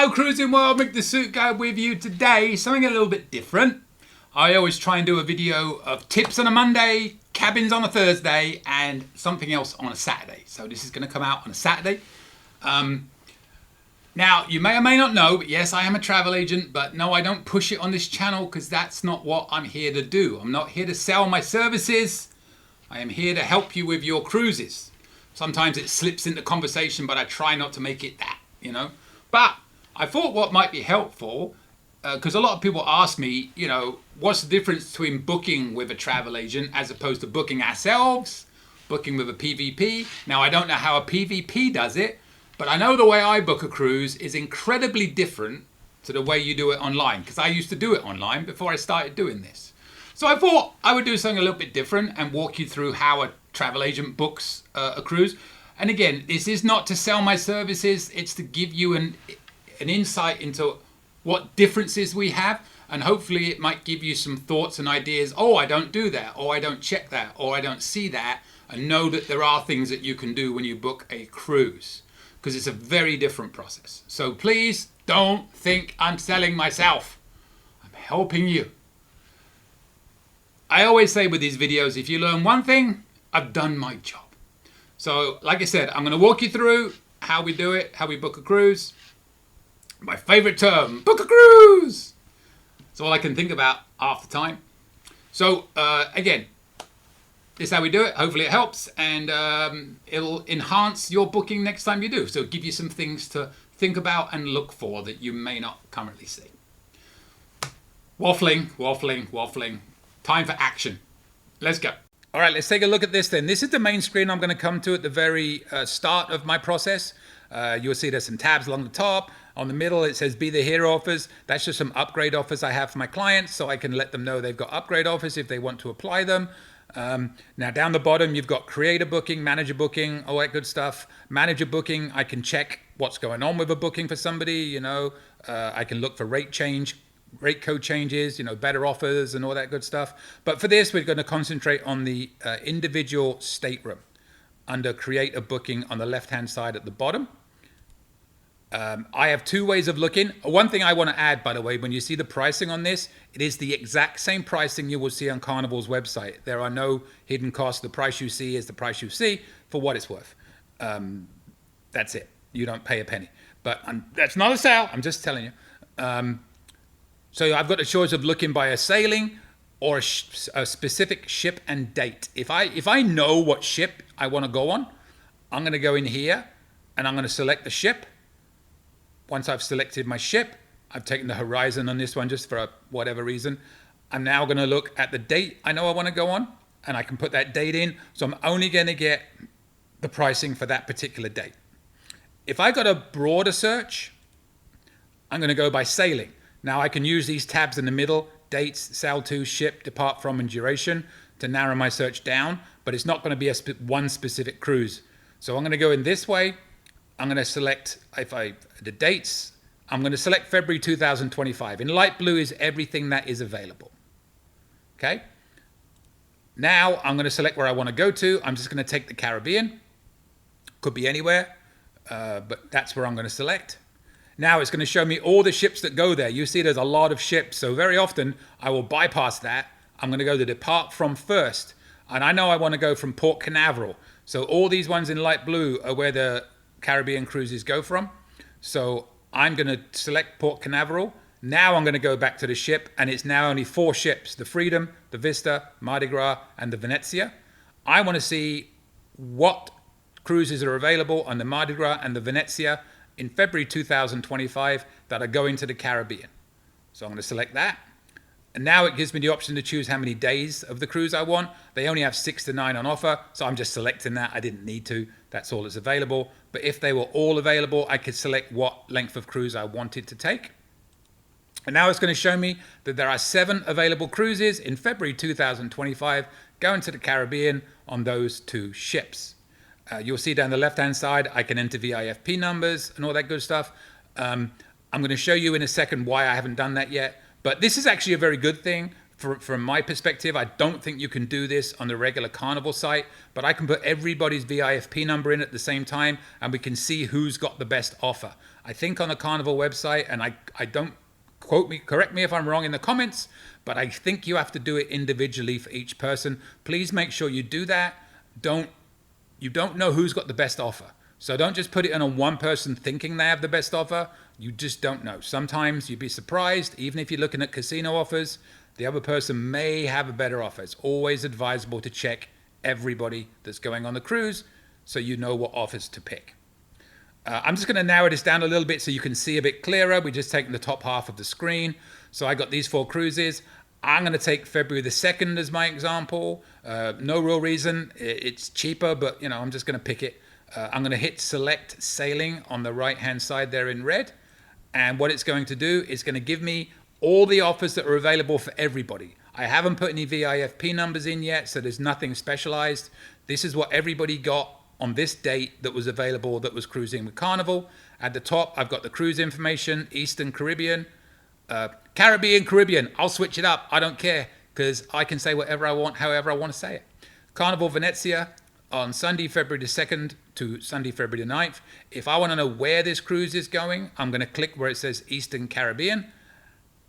Hello Cruising World, Mick the Suit Guy with you today. Something a little bit different. I always try and do a video of tips on a Monday, cabins on a Thursday, and something else on a Saturday. So this is going to come out on a Saturday. Now, you may or may not know, but yes, I am a travel agent, but no, I don't push it on this channel because that's not what I'm here to do. I'm not here to sell my services. I am here to help you with your cruises. Sometimes it slips into conversation, but I try not to make it that, you know. But I thought what might be helpful, because a lot of people ask me, you know, what's the difference between booking with a travel agent as opposed to booking ourselves, booking with a PVP. Now, I don't know how a PVP does it, but I know the way I book a cruise is incredibly different to the way you do it online, because I used to do it online before I started doing this. So I thought I would do something a little bit different and walk you through how a travel agent books a cruise. And again, this is not to sell my services, it's to give you an insight into what differences we have, and hopefully it might give you some thoughts and ideas. Oh, I don't do that, or I don't check that, or I don't see that, and know that there are things that you can do when you book a cruise, because it's a very different process. So please don't think I'm selling myself. I'm helping you. I always say with these videos, if you learn one thing, I've done my job. So like I said, I'm going to walk you through how we do it, how we book a cruise. My favorite term, book a cruise. It's all I can think about half the time. So again, this is how we do it. Hopefully it helps, and it'll enhance your booking next time you do. So give you some things to think about and look for that you may not currently see. Waffling. Time for action. Let's go. All right, let's take a look at this then. This is the main screen I'm going to come to at the very start of my process. You'll see there's some tabs along the top. On the middle, it says Be the Hero offers. That's just some upgrade offers I have for my clients, so I can let them know they've got upgrade offers if they want to apply them. Now down the bottom, you've got creator booking, manager booking, all that good stuff. Manager booking, I can check what's going on with a booking for somebody, you know. I can look for rate code changes, you know, better offers and all that good stuff. But for this, we're going to concentrate on the individual stateroom under create a booking on the left-hand side at the bottom. I have two ways of looking. One thing I want to add, by the way, when you see the pricing on this, it is the exact same pricing you will see on Carnival's website. There are no hidden costs. The price you see is the price you see for what it's worth. That's it. You don't pay a penny. But that's not a sale. I'm just telling you. So I've got a choice of looking by a sailing or a specific ship and date. If I know what ship I want to go on, I'm going to go in here and I'm going to select the ship. Once I've selected my ship, I've taken the horizon on this one just for whatever reason. I'm now going to look at the date I know I want to go on, and I can put that date in. So I'm only going to get the pricing for that particular date. If I got a broader search, I'm going to go by sailing. Now I can use these tabs in the middle, dates, sail to, ship, depart from, and duration, to narrow my search down, but it's not going to be one specific cruise. So I'm going to go in this way. I'm going to select the dates. I'm going to select February 2025. In light blue is everything that is available. Okay. Now I'm going to select where I want to go to. I'm just going to take the Caribbean. Could be anywhere, but that's where I'm going to select. Now it's going to show me all the ships that go there. You see there's a lot of ships. So very often I will bypass that. I'm going to go to depart from first. And I know I want to go from Port Canaveral. So all these ones in light blue are where the Caribbean cruises go from. So I'm going to select Port Canaveral. Now I'm going to go back to the ship, and it's now only 4 ships: the Freedom, the Vista, Mardi Gras, and the Venezia. I want to see what cruises are available on the Mardi Gras and the Venezia in February 2025 that are going to the Caribbean. So I'm going to select that. And now it gives me the option to choose how many days of the cruise I want. They only have 6 to 9 on offer, so I'm just selecting that. I didn't need to. That's all that's available. But if they were all available, I could select what length of cruise I wanted to take. And now it's going to show me that there are 7 available cruises in February 2025 going to the Caribbean on those 2 ships. You'll see down the left-hand side, I can enter VIFP numbers and all that good stuff. I'm going to show you in a second why I haven't done that yet. But this is actually a very good thing from my perspective, I don't think you can do this on the regular Carnival site, but I can put everybody's VIFP number in at the same time, and we can see who's got the best offer. I think on the Carnival website, and I don't correct me if I'm wrong in the comments, but I think you have to do it individually for each person. Please make sure you do that. You don't know who's got the best offer. So don't just put it on one person thinking they have the best offer. You just don't know. Sometimes you'd be surprised, even if you're looking at casino offers, the other person may have a better offer. It's always advisable to check everybody that's going on the cruise so you know what offers to pick. I'm just going to narrow this down a little bit so you can see a bit clearer. We're just taking the top half of the screen. So I got these 4 cruises. I'm going to take February the 2nd as my example. No real reason. It's cheaper, but I'm just going to pick it. I'm going to hit select sailing on the right hand side there in red. And what it's going to do is going to give me all the offers that are available for everybody. I haven't put any VIFP numbers in yet, so there's nothing specialized. This is what everybody got on this date that was available that was cruising with Carnival. At the top, I've got the cruise information, Eastern Caribbean, Caribbean. I'll switch it up. I don't care because I can say whatever I want, however I want to say it. Carnival Venezia on Sunday, February the 2nd to Sunday, February the 9th. If I want to know where this cruise is going, I'm going to click where it says Eastern Caribbean,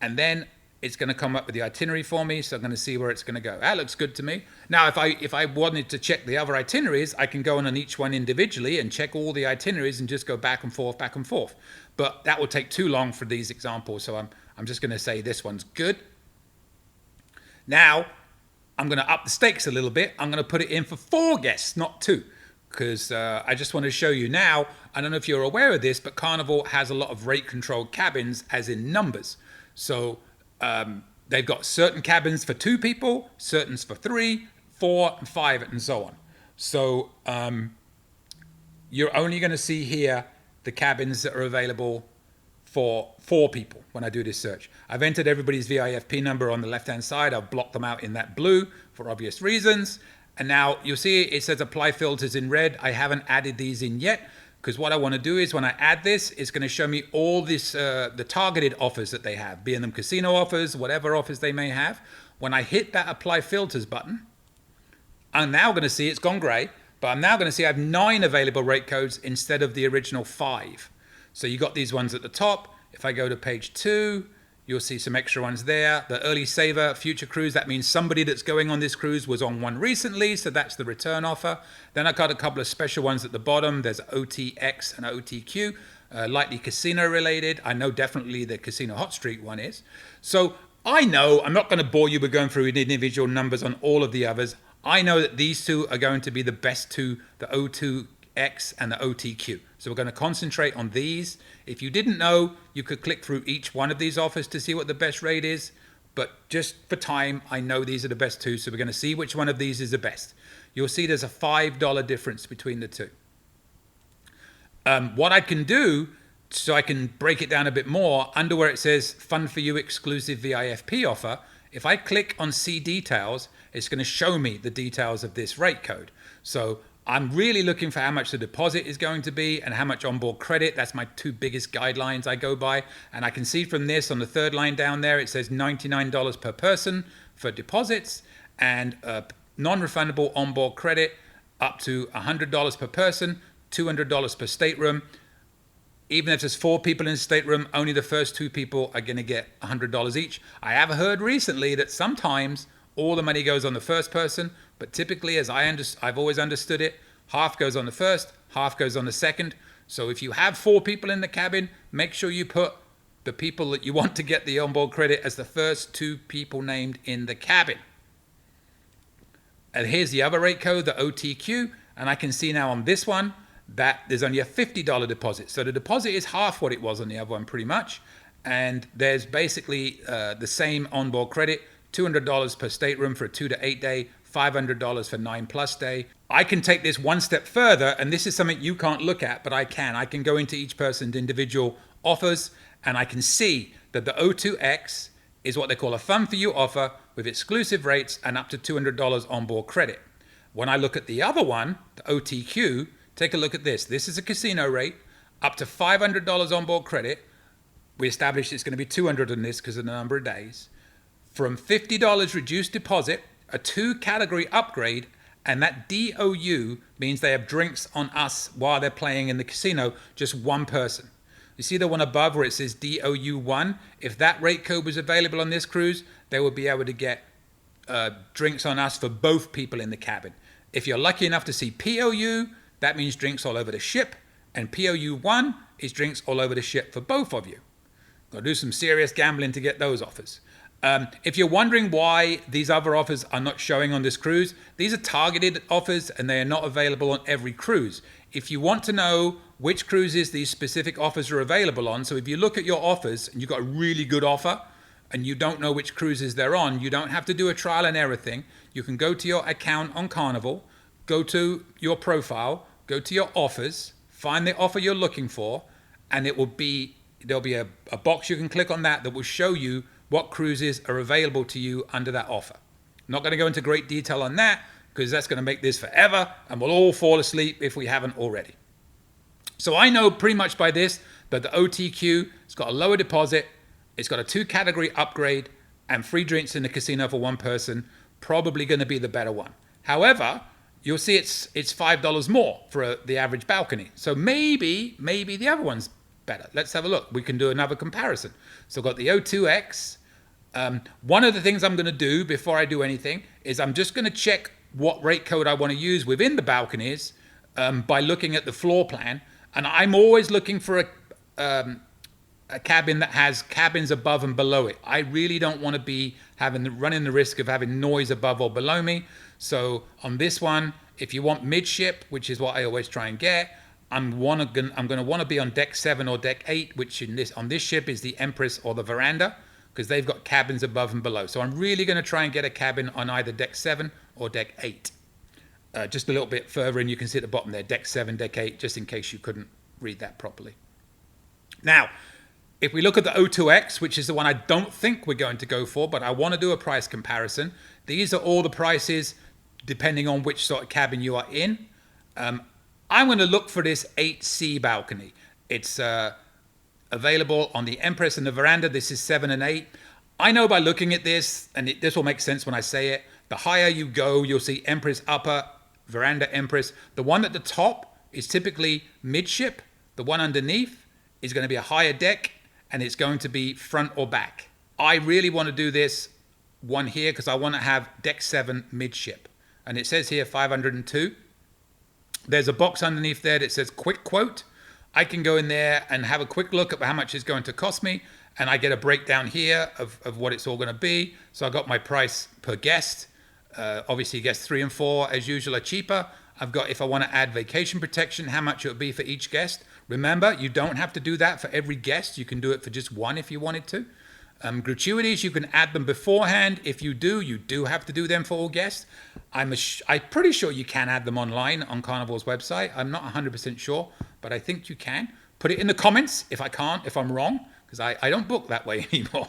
and then it's going to come up with the itinerary for me, so I'm going to see where it's going to go. That looks good to me. Now, if I wanted to check the other itineraries, I can go on each one individually and check all the itineraries and just go back and forth, back and forth. But that will take too long for these examples, so I'm just going to say this one's good. Now, I'm going to up the stakes a little bit. I'm going to put it in for 4 guests, not 2, because I just want to show you now. I don't know if you're aware of this, but Carnival has a lot of rate-controlled cabins, as in numbers. So they've got certain cabins for 2 people, certain for 3, 4, and 5, and so on. So you're only going to see here the cabins that are available for 4 people when I do this search. I've entered everybody's VIFP number on the left-hand side. I've blocked them out in that blue for obvious reasons. And now you'll see it says apply filters in red. I haven't added these in yet because what I want to do is when I add this, it's going to show me all this the targeted offers that they have, being them casino offers, whatever offers they may have. When I hit that apply filters button, I'm now going to see it's gone gray, but I'm now going to see I have 9 available rate codes instead of the original 5. So you got these ones at the top. If I go to page 2, you'll see some extra ones there. The early saver, future cruise, that means somebody that's going on this cruise was on one recently, so that's the return offer. Then I got a couple of special ones at the bottom. There's OTX and OTQ, lightly casino related. I know definitely the Casino Hot Streak one is. So I know, I'm not going to bore you with going through individual numbers on all of the others. I know that these 2 are going to be the best 2, the O2X and the OTQ. So we're going to concentrate on these. If you didn't know, you could click through each one of these offers to see what the best rate is. But just for time, I know these are the best 2. So we're going to see which one of these is the best. You'll see there's a $5 difference between the 2. What I can do, so I can break it down a bit more, under where it says Fun for You exclusive VIFP offer, if I click on see details, it's going to show me the details of this rate code. So I'm really looking for how much the deposit is going to be and how much onboard credit. That's my 2 biggest guidelines I go by. And I can see from this on the 3rd line down there, it says $99 per person for deposits and non-refundable onboard credit up to $100 per person, $200 per stateroom. Even if there's 4 people in the stateroom, only the first 2 people are going to get $100 each. I have heard recently that sometimes all the money goes on the first person, but typically, as I've always understood it, half goes on the first, half goes on the second. So if you have 4 people in the cabin, make sure you put the people that you want to get the onboard credit as the first 2 people named in the cabin. And here's the other rate code, the OTQ, and I can see now on this one that there's only a $50 deposit. So the deposit is half what it was on the other one pretty much. And there's basically the same onboard credit, $200 per stateroom for a 2 to 8 day, $500 for 9+ day. I can take this one step further, and this is something you can't look at, but I can. I can go into each person's individual offers, and I can see that the O2X is what they call a Fun for You offer with exclusive rates and up to $200 onboard credit. When I look at the other one, the OTQ, take a look at this. This is a casino rate, up to $500 onboard credit. We established it's going to be $200 on this because of the number of days. from $50 reduced deposit, a 2-category upgrade, and that DOU means they have drinks on us while they're playing in the casino, just one person. You see the one above where it says DOU1? If that rate code was available on this cruise, they would be able to get drinks on us for both people in the cabin. If you're lucky enough to see POU, that means drinks all over the ship, and POU1 is drinks all over the ship for both of you. Got to do some serious gambling to get those offers. If you're wondering why these other offers are not showing on this cruise, these are targeted offers and they are not available on every cruise. If you want to know which cruises these specific offers are available on, so if you look at your offers and you've got a really good offer and you don't know which cruises they're on, you don't have to do a trial and error thing. You can go to your account on Carnival, go to your profile, go to your offers, find the offer you're looking for, and there'll be a box you can click on that will show you what cruises are available to you under that offer. I'm not going to go into great detail on that because that's going to make this forever and we'll all fall asleep if we haven't already. So I know pretty much by this that the OTQ has got a lower deposit, it's got a 2-category upgrade, and free drinks in the casino for one person, probably going to be the better one. However, you'll see it's $5 more for the average balcony. So maybe the other one's better. Let's have a look. We can do another comparison. So I've got the O2X. One of the things I'm going to do before I do anything is I'm just going to check what rate code I want to use within the balconies by looking at the floor plan. And I'm always looking for a cabin that has cabins above and below it. I really don't want to be running the risk of having noise above or below me. So on this one, if you want midship, which is what I always try and get, I'm going to want to be on deck 7 or deck 8, which on this ship is the Empress or the Veranda, because they've got cabins above and below. So I'm really going to try and get a cabin on either deck 7 or deck 8. Just a little bit further, and you can see at the bottom there, deck 7, deck 8, just in case you couldn't read that properly. Now, if we look at the O2X, which is the one I don't think we're going to go for, but I want to do a price comparison. These are all the prices depending on which sort of cabin you are in. I'm going to look for this 8C balcony. It's available on the Empress and the Veranda. This is 7 and 8. I know by looking at this, and this will make sense when I say it, the higher you go, you'll see Empress upper, Veranda Empress. The one at the top is typically midship. The one underneath is going to be a higher deck, and it's going to be front or back. I really want to do this one here because I want to have deck 7 midship. And it says here 502. There's a box underneath there that says quick quote. I can go in there and have a quick look at how much it's going to cost me, and I get a breakdown here of what it's all going to be. So I got my price per guest. Obviously guests 3 and 4 as usual are cheaper. I've got, if I want to add vacation protection, how much it would be for each guest. Remember, you don't have to do that for every guest. You can do it for just one if you wanted to. Gratuities, you can add them beforehand. If you do have to do them for all guests. I'm pretty sure you can add them online on Carnival's website. I'm not 100% sure, but I think you can. Put it in the comments if I'm wrong, because I don't book that way anymore.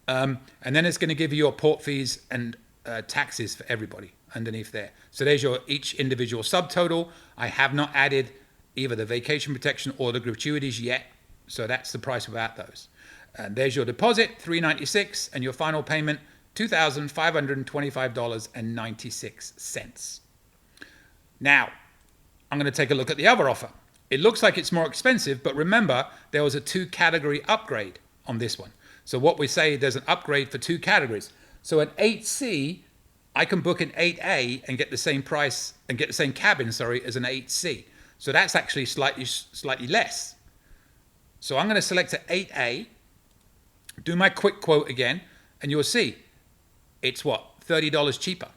And then it's going to give you your port fees and taxes for everybody underneath there. So there's your each individual subtotal. I have not added either the vacation protection or the gratuities yet. So that's the price without those. And there's your deposit, $396, and your final payment, $2,525.96. Now, I'm going to take a look at the other offer. It looks like it's more expensive, but remember, there was a 2-category upgrade on this one. So what we say, there's an upgrade for 2 categories. So at 8C, I can book an 8A and get the same price and get the same cabin, as an 8C. So that's actually slightly less. So I'm going to select an 8A, do my quick quote again, and you'll see it's what? $30 cheaper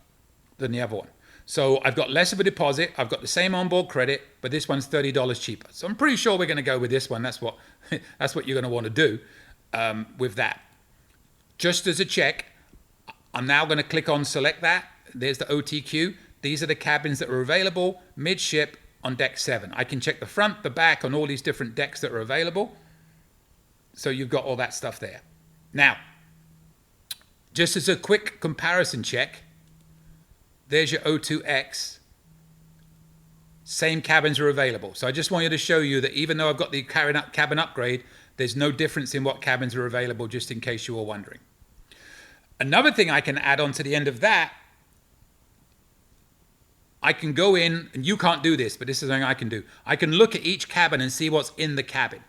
than the other one. So I've got less of a deposit, I've got the same onboard credit, but this one's $30 cheaper. So I'm pretty sure we're going to go with this one. That's what you're going to want to do with that. Just as a check, I'm now going to click on select that. There's the OTQ. These are the cabins that are available midship on deck 7. I can check the front, the back on all these different decks that are available. So you've got all that stuff there. Now, just as a quick comparison check, there's your O2X. Same cabins are available. So I just wanted to show you that even though I've got the cabin upgrade, there's no difference in what cabins are available, just in case you were wondering. Another thing I can add on to the end of that, I can go in, and you can't do this, but this is something I can do. I can look at each cabin and see what's in the cabin.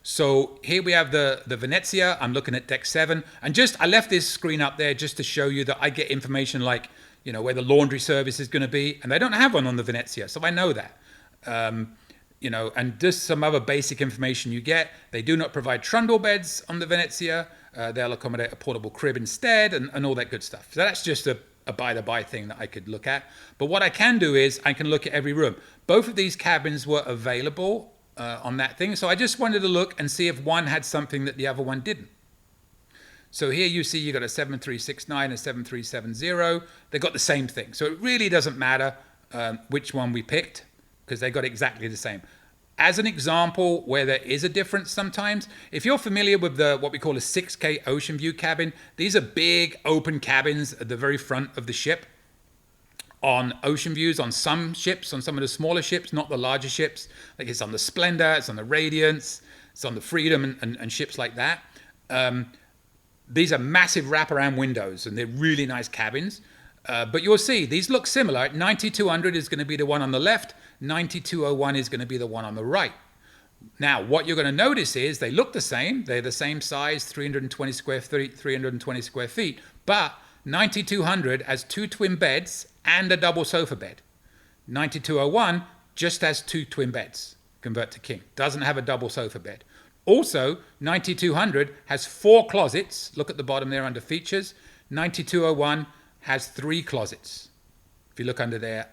So here we have the Venezia. I'm looking at deck 7. And I left this screen up there just to show you that I get information like, where the laundry service is going to be. And they don't have one on the Venezia, so I know that. And just some other basic information you get. They do not provide trundle beds on the Venezia. They'll accommodate a portable crib instead and all that good stuff. So that's just a by-the-by thing that I could look at. But what I can do is I can look at every room. Both of these cabins were available on that thing. So I just wanted to look and see if one had something that the other one didn't. So here you see you got a 7369 and 7370. They got the same thing. So it really doesn't matter which one we picked because they got exactly the same. As an example where there is a difference sometimes, if you're familiar with what we call a 6K ocean view cabin, these are big open cabins at the very front of the ship. On ocean views, on some ships, on some of the smaller ships, not the larger ships, like it's on the Splendor, it's on the Radiance, it's on the Freedom and ships like that. These are massive wraparound windows and they're really nice cabins. But you'll see, these look similar. 9200 is going to be the one on the left, 9201 is going to be the one on the right. Now, what you're going to notice is they look the same. They're the same size, 320 square feet, 320 square feet, but 9200 has 2 twin beds and a double sofa bed. 9201 just has 2 twin beds, convert to king. Doesn't have a double sofa bed. Also, 9200 has 4 closets. Look at the bottom there under features. 9201 has 3 closets. If you look under there,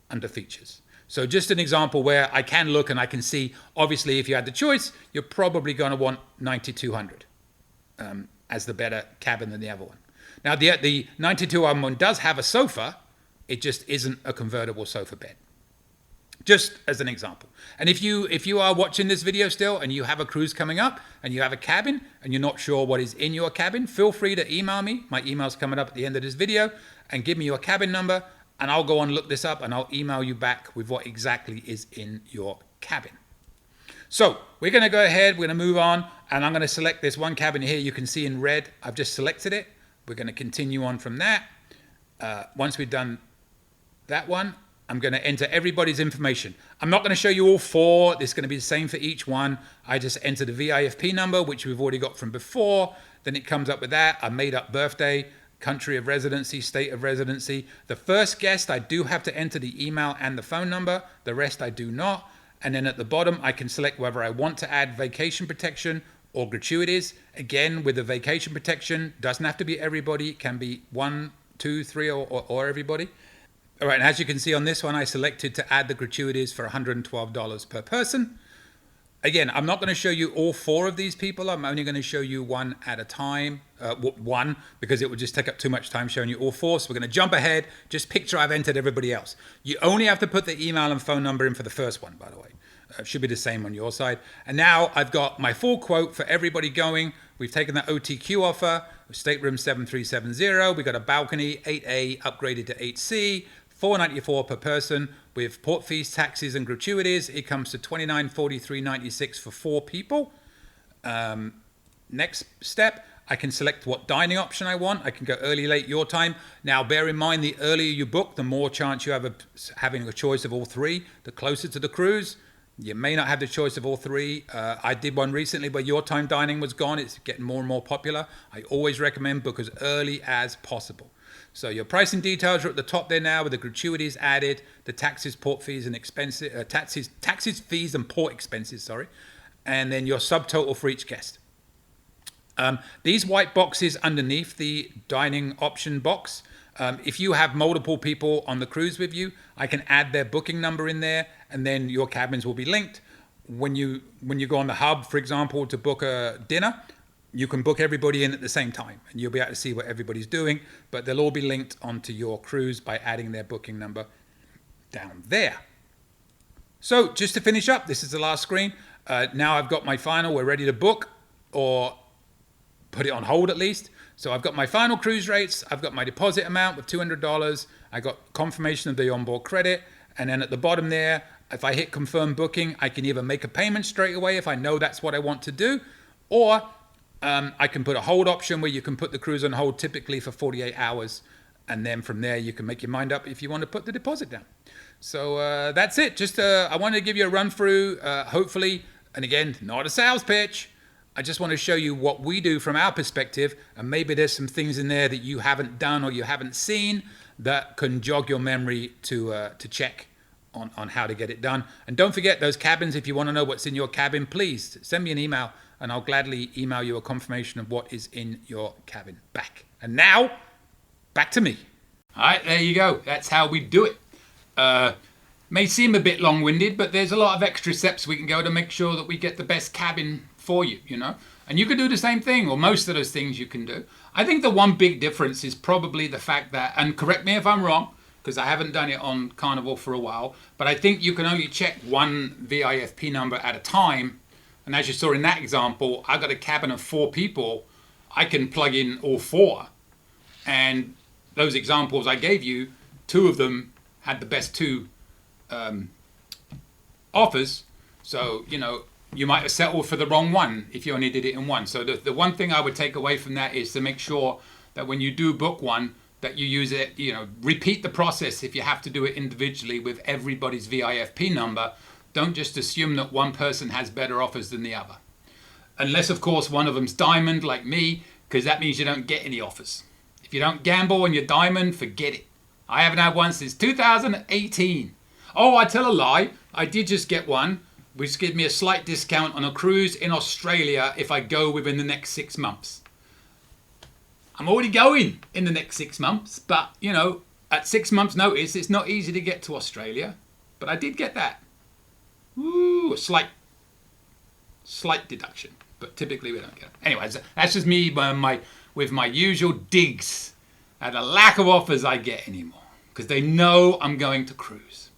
under features. So just an example where I can look and I can see, obviously, if you had the choice, you're probably going to want 9200 as the better cabin than the other one. Now, the 9201 one does have a sofa. It just isn't a convertible sofa bed. Just as an example. And if you are watching this video still and you have a cruise coming up and you have a cabin and you're not sure what is in your cabin, feel free to email me. My email's coming up at the end of this video and give me your cabin number and I'll go on look this up and I'll email you back with what exactly is in your cabin. So we're going to go ahead, we're going to move on, and I'm going to select this one cabin here. You can see in red, I've just selected it. We're going to continue on from that. Once we've done that one, I'm going to enter everybody's information. I'm not going to show you all 4. This is going to be the same for each one. I just enter the VIFP number, which we've already got from before. Then it comes up with that. I made up birthday, country of residency, state of residency. The first guest, I do have to enter the email and the phone number. The rest I do not. And then at the bottom, I can select whether I want to add vacation protection or gratuities. Again, with the vacation protection, doesn't have to be everybody. It can be 1, 2, 3, or everybody. All right, and as you can see on this one, I selected to add the gratuities for $112 per person. Again, I'm not going to show you all 4 of these people. I'm only going to show you one at a time, because it would just take up too much time showing you all 4. So we're going to jump ahead. Just picture I've entered everybody else. You only have to put the email and phone number in for the first one, by the way. It should be the same on your side. And now I've got my full quote for everybody going. We've taken the OTQ offer, stateroom 7370. We got a balcony 8A upgraded to 8C. $494 per person with port fees, taxes, and gratuities. It comes to $29.43.96 for 4 people. Next step, I can select what dining option I want. I can go early, late, your time. Now, bear in mind, the earlier you book, the more chance you have of having a choice of all 3. The closer to the cruise, you may not have the choice of all 3. I did one recently where your time dining was gone. It's getting more and more popular. I always recommend book as early as possible. So your pricing details are at the top there now with the gratuities added, the taxes, port fees, and expenses, taxes, fees, and port expenses, sorry, and then your subtotal for each guest. These white boxes underneath the dining option box, if you have multiple people on the cruise with you, I can add their booking number in there, and then your cabins will be linked. When you go on the hub, for example, to book a dinner, you can book everybody in at the same time and you'll be able to see what everybody's doing, but they'll all be linked onto your cruise by adding their booking number down there. So just to finish up, this is the last screen. Now I've got my final, we're ready to book or put it on hold at least. So I've got my final cruise rates. I've got my deposit amount with $200. I got confirmation of the onboard credit. And then at the bottom there, if I hit confirm booking, I can either make a payment straight away if I know that's what I want to do, or I can put a hold option where you can put the cruise on hold typically for 48 hours. And then from there, you can make your mind up if you want to put the deposit down. So that's it. Just I wanted to give you a run through, hopefully. And again, not a sales pitch. I just want to show you what we do from our perspective. And maybe there's some things in there that you haven't done or you haven't seen that can jog your memory to check on how to get it done. And don't forget those cabins. If you want to know what's in your cabin, please send me an email and I'll gladly email you a confirmation of what is in your cabin back. And now, back to me. All right, there you go. That's how we do it. May seem a bit long-winded, but there's a lot of extra steps we can go to make sure that we get the best cabin for you, you know. And you can do the same thing, or most of those things you can do. I think the one big difference is probably the fact that, and correct me if I'm wrong, because I haven't done it on Carnival for a while, but I think you can only check one VIFP number at a time. And as you saw in that example, I got a cabin of 4 people. I can plug in all 4. And those examples I gave you, 2 of them had the best 2 offers. So, you know, you might have settled for the wrong one if you only did it in one. So the one thing I would take away from that is to make sure that when you do book one, that you use it, you know, repeat the process if you have to do it individually with everybody's VIFP number. Don't just assume that one person has better offers than the other. Unless, of course, one of them's diamond like me, because that means you don't get any offers. If you don't gamble and you're diamond, forget it. I haven't had one since 2018. Oh, I tell a lie. I did just get one, which gives me a slight discount on a cruise in Australia if I go within the next 6 months. I'm already going in the next 6 months, but, you know, at 6 months' notice, it's not easy to get to Australia. But I did get that. Ooh, a slight deduction, but typically we don't get it. Anyways, that's just me with my usual digs at the lack of offers I get anymore, because they know I'm going to cruise.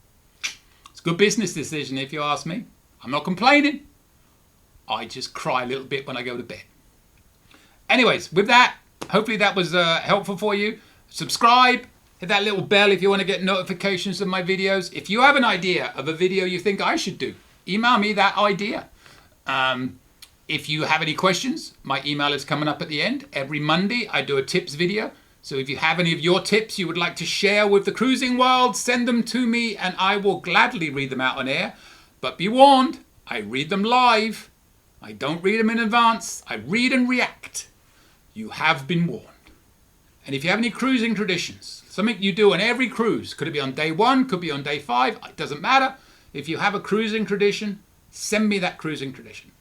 It's a good business decision if you ask me. I'm not complaining. I just cry a little bit when I go to bed. Anyways, with that, hopefully that was helpful for you. Subscribe, hit that little bell if you want to get notifications of my videos. If you have an idea of a video you think I should do, email me that idea. If you have any questions, my email is coming up at the end. Every Monday I do a tips video. So if you have any of your tips you would like to share with the cruising world, send them to me and I will gladly read them out on air. But be warned, I read them live. I don't read them in advance. I read and react. You have been warned. And if you have any cruising traditions, something you do on every cruise, could it be on day 1, could be on day 5, it doesn't matter. If you have a cruising tradition, send me that cruising tradition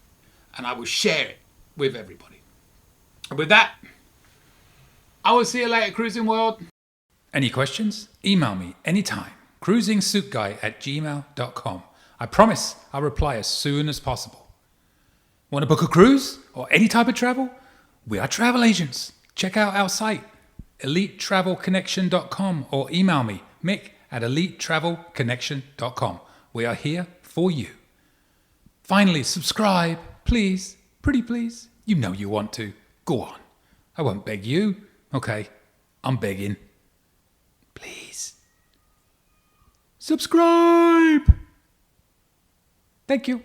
and I will share it with everybody. And with that, I will see you later, cruising world. Any questions? Email me anytime. cruisingsuitguy@gmail.com. I promise I'll reply as soon as possible. Want to book a cruise or any type of travel? We are travel agents. Check out our site, elitetravelconnection.com, or email me, mick@elitetravelconnection.com. We are here for you. Finally, subscribe, please. Pretty please. You know you want to. Go on. I won't beg you. Okay, I'm begging. Please. Subscribe. Thank you.